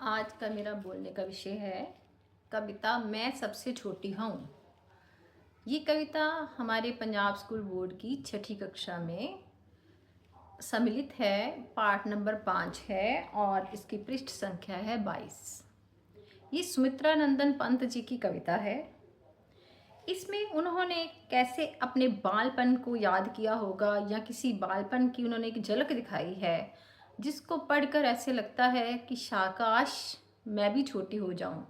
आज का मेरा बोलने का विषय है कविता मैं सबसे छोटी हूँ। ये कविता हमारे पंजाब स्कूल बोर्ड की छठी कक्षा में सम्मिलित है। पाठ नंबर 5 है और इसकी पृष्ठ संख्या है 22। ये सुमित्रा नंदन पंत जी की कविता है। इसमें उन्होंने कैसे अपने बालपन को याद किया होगा या किसी बालपन की उन्होंने एक झलक दिखाई है जिसको पढ़कर ऐसे लगता है कि शाकाश मैं भी छोटी हो जाऊं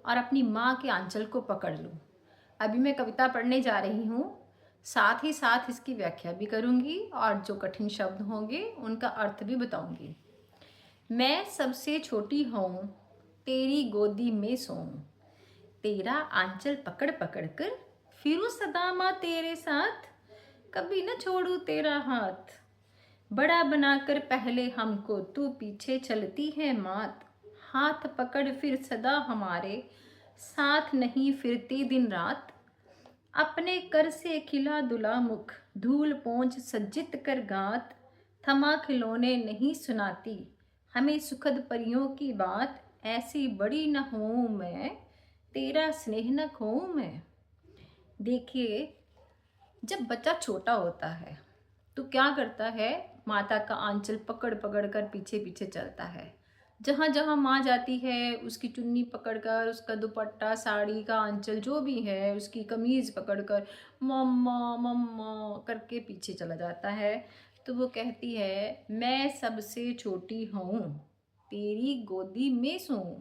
और अपनी माँ के आंचल को पकड़ लूं। अभी मैं कविता पढ़ने जा रही हूँ, साथ ही साथ इसकी व्याख्या भी करूँगी और जो कठिन शब्द होंगे उनका अर्थ भी बताऊँगी। मैं सबसे छोटी हूँ, तेरी गोदी में सोऊं, तेरा आंचल पकड़ पकड़ कर फिरूं सदा माँ तेरे साथ, कभी न छोड़ू तेरा हाथ। बड़ा बनाकर पहले हमको तू पीछे चलती है मात, हाथ पकड़ फिर सदा हमारे साथ नहीं फिरती दिन रात। अपने कर से खिला दुला मुख, धूल पोंछ सज्जित कर गात, थमा खिलौने नहीं सुनाती हमें सुखद परियों की बात। ऐसी बड़ी न हूँ मैं, तेरा स्नेह न खोऊं मैं। देखिए, जब बच्चा छोटा होता है तो क्या करता है, माता का आंचल पकड़ पकड़ कर पीछे पीछे चलता है। जहाँ जहाँ माँ जाती है उसकी चुन्नी पकड़कर, उसका दुपट्टा, साड़ी का आंचल जो भी है, उसकी कमीज पकड़कर मम्मा मम्मा करके पीछे चला जाता है। तो वो कहती है मैं सबसे छोटी हूँ, तेरी गोदी में सोऊं।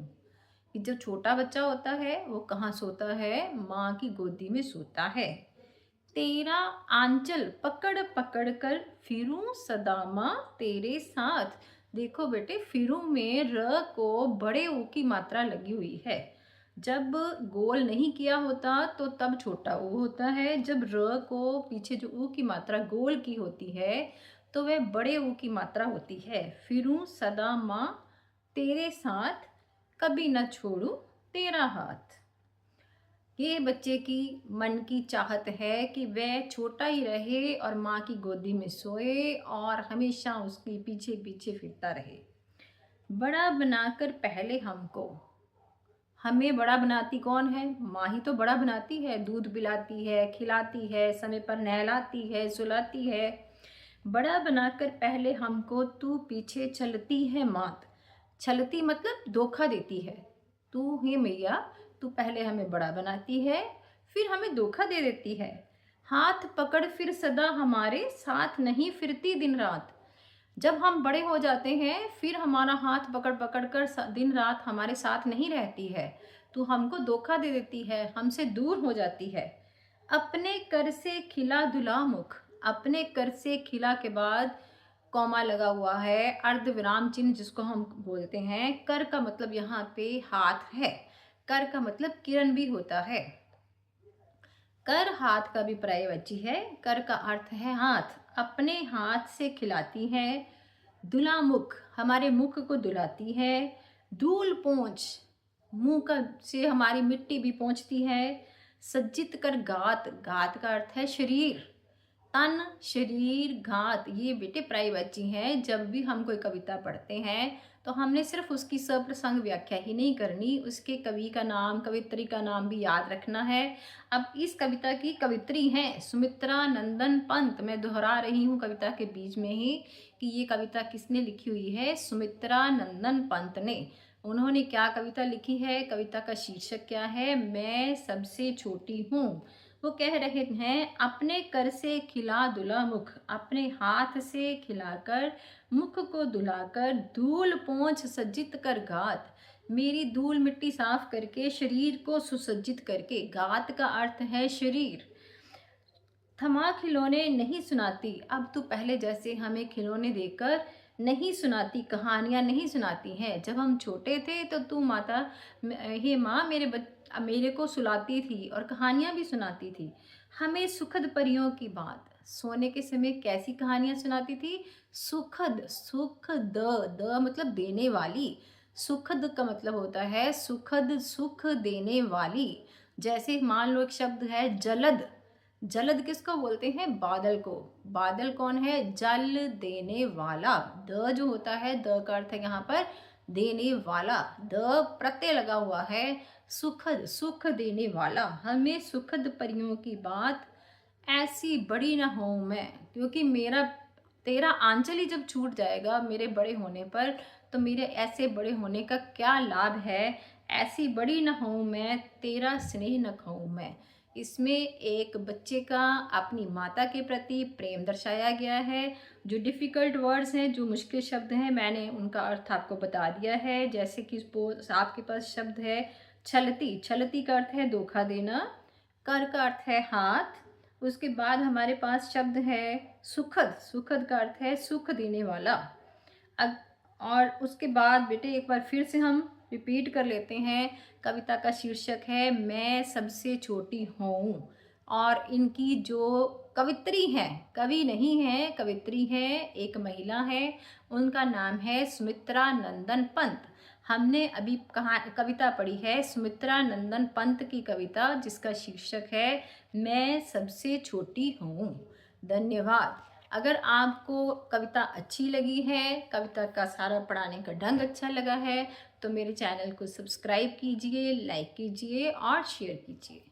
कि जो छोटा बच्चा होता है वो कहाँ सोता है, माँ की गोदी में सोता है। तेरा आंचल पकड़ पकड़ कर फिरूं सदा माँ तेरे साथ। देखो बेटे, फिरूं में र को बड़े ऊ की मात्रा लगी हुई है। जब गोल नहीं किया होता तो तब छोटा ऊ होता है, जब र को पीछे जो ऊ की मात्रा गोल की होती है तो वह बड़े ऊ की मात्रा होती है। फिरूं सदा माँ तेरे साथ, कभी न छोड़ू तेरा हाथ। ये बच्चे की मन की चाहत है कि वह छोटा ही रहे और माँ की गोदी में सोए और हमेशा उसके पीछे पीछे फिरता रहे। बड़ा बनाकर पहले हमको, हमें बड़ा बनाती कौन है, माँ ही तो बड़ा बनाती है। दूध पिलाती है, खिलाती है, समय पर नहलाती है, सुलाती है। बड़ा बनाकर पहले हमको तू पीछे चलती है मात। छलती मतलब धोखा देती है। तू हे मैया, तू पहले हमें बड़ा बनाती है फिर हमें धोखा दे देती है। हाथ पकड़ फिर सदा हमारे साथ नहीं फिरती दिन रात। जब हम बड़े हो जाते हैं फिर हमारा हाथ पकड़ पकड़ कर दिन रात हमारे साथ नहीं रहती है, तो हमको धोखा दे देती है, हमसे दूर हो जाती है। अपने कर से खिला दुला मुख, अपने कर से खिला के बाद कॉमा लगा हुआ है, अर्ध विराम चिन्ह जिसको हम बोलते हैं। कर का मतलब यहाँ पे हाथ है, कर का मतलब किरण भी होता है। कर हाथ का भी पर्यायवाची है, कर का अर्थ है हाथ। अपने हाथ से खिलाती है, दुला मुख हमारे मुख को दुलाती है, धूल पोंछ मुंह का से हमारी मिट्टी भी पोंछती है, सज्जित कर गात, गात का अर्थ है शरीर, तन शरीर घात ये बेटे पर्यायवाची हैं। जब भी हम कोई कविता पढ़ते हैं तो हमने सिर्फ उसकी सप्रसंग व्याख्या ही नहीं करनी, उसके कवि का नाम, कवित्री का नाम भी याद रखना है। अब इस कविता की कवित्री हैं सुमित्रा नंदन पंत। मैं दोहरा रही हूँ कविता के बीच में ही कि ये कविता किसने लिखी हुई है, सुमित्रा नंदन पंत ने। उन्होंने क्या कविता लिखी है, कविता का शीर्षक क्या है, मैं सबसे छोटी हूँ। वो कह रहे हैं अपने कर से खिला दुला मुख, अपने हाथ से खिलाकर मुख को दुलाकर, धूल पोंछ सज्जित कर गात, मेरी धूल मिट्टी साफ करके शरीर को सुसज्जित करके। गात का अर्थ है शरीर। थमा खिलौने नहीं सुनाती, अब तो पहले जैसे हमें खिलौने देकर नहीं सुनाती, कहानियाँ नहीं सुनाती हैं। जब हम छोटे थे तो तू माता, हे माँ मेरे को सुलाती थी और कहानियाँ भी सुनाती थी, हमें सुखद परियों की बात। सोने के समय कैसी कहानियाँ सुनाती थी, सुखद, सुख द मतलब देने वाली, सुखद का मतलब होता है सुखद, सुख देने वाली। जैसे मान लो एक शब्द है जलद, जलद किसको बोलते हैं, बादल को। बादल कौन है, जल देने वाला। द जो होता है, द का अर्थ है यहाँ पर देने वाला, द प्रत्यय लगा हुआ है, सुखद, सुख देने वाला, हमें सुखद परियों की बात ऐसी बड़ी ना हो मैं, क्योंकि मेरा तेरा आंचल ही जब छूट जाएगा मेरे बड़े होने पर, तो मेरे ऐसे बड़े होने का क्या लाभ है। ऐसी बड़ी न हूँ मैं, तेरा स्नेह न खाऊं मैं। इसमें एक बच्चे का अपनी माता के प्रति प्रेम दर्शाया गया है। जो डिफ़िकल्ट वर्ड्स हैं, जो मुश्किल शब्द हैं, मैंने उनका अर्थ आपको बता दिया है। जैसे कि सपोज आपके पास शब्द है छलती, छलती का अर्थ है धोखा देना, कर का अर्थ है हाथ। उसके बाद हमारे पास शब्द है सुखद, सुखद का अर्थ है सुख देने वाला। और उसके बाद बेटे एक बार फिर से हम रिपीट कर लेते हैं। कविता का शीर्षक है मैं सबसे छोटी हूँ, और इनकी जो कवित्री हैं, कवि नहीं है, कवित्री है, एक महिला है, उनका नाम है सुमित्रा नंदन पंत। हमने अभी कविता पढ़ी है सुमित्रा नंदन पंत की कविता, जिसका शीर्षक है मैं सबसे छोटी हूँ। धन्यवाद। अगर आपको कविता अच्छी लगी है, कविता का सारा पढ़ाने का ढंग अच्छा लगा है, तो मेरे चैनल को सब्सक्राइब कीजिए, लाइक कीजिए और शेयर कीजिए।